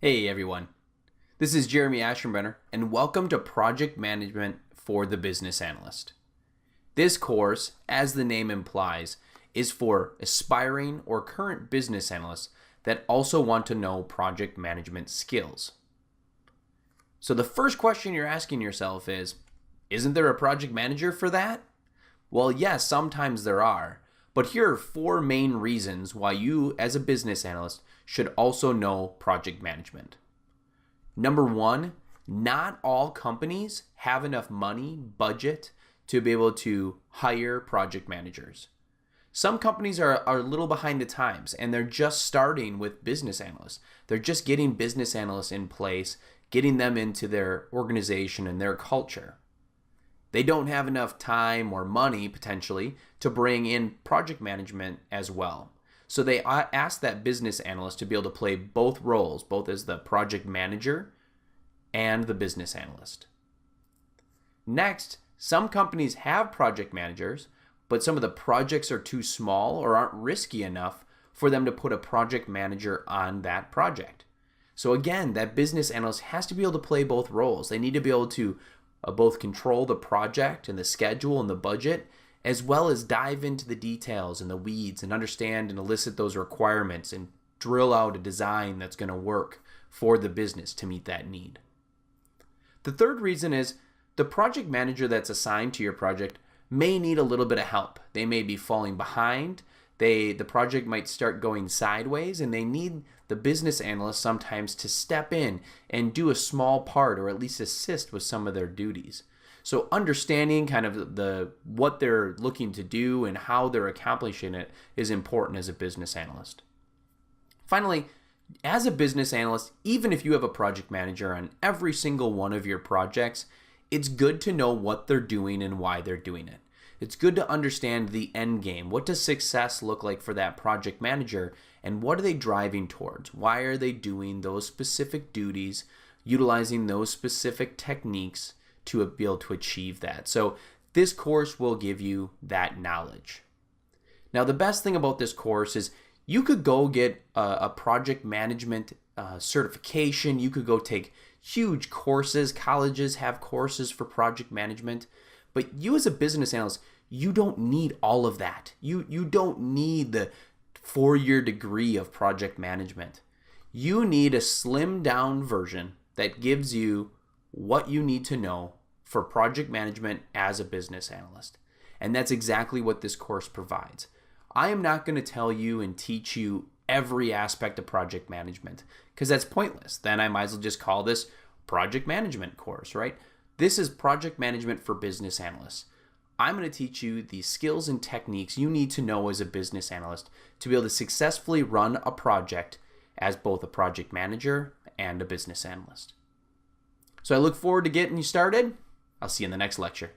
Hey everyone, this is Jeremy Aschenbrenner and welcome to Project Management for the Business Analyst. This course, as the name implies, is for aspiring or current business analysts that also want to know project management skills. So the first question you're asking yourself is, isn't there a project manager for that? Well, yes, sometimes there are, but here are 4 main reasons why you as a business analyst should also know project management. Number 1, not all companies have enough money, budget, to be able to hire project managers. Some companies are a little behind the times and they're just starting with business analysts. They're just getting business analysts in place, getting them into their organization and their culture. They don't have enough time or money potentially to bring in project management as well. So they ask that business analyst to be able to play both roles, both as the project manager and the business analyst. Next, some companies have project managers, but some of the projects are too small or aren't risky enough for them to put a project manager on that project. So again, that business analyst has to be able to play both roles. They need to be able to both control the project and the schedule and the budget, as well as dive into the details and the weeds and understand and elicit those requirements and drill out a design that's going to work for the business to meet that need. The third reason is the project manager that's assigned to your project may need a little bit of help. They may be falling behind. The project might start going sideways, and they need the business analyst sometimes to step in and do a small part or at least assist with some of their duties. So understanding kind of what they're looking to do and how they're accomplishing it is important as a business analyst. Finally, as a business analyst, even if you have a project manager on every single one of your projects, it's good to know what they're doing and why they're doing it. It's good to understand the end game. What does success look like for that project manager, and what are they driving towards? Why are they doing those specific duties, utilizing those specific techniques to be able to achieve that? So this course will give you that knowledge. Now, the best thing about this course is you could go get a project management certification. You could go take huge courses. Colleges have courses for project management. But you as a business analyst, you don't need all of that. You don't need the 4-year degree of project management. You need a slimmed down version that gives you what you need to know for project management as a business analyst. And that's exactly what this course provides. I am not going to tell you and teach you every aspect of project management because that's pointless. Then I might as well just call this project management course, right? This is project management for business analysts. I'm going to teach you the skills and techniques you need to know as a business analyst to be able to successfully run a project as both a project manager and a business analyst. So I look forward to getting you started. I'll see you in the next lecture.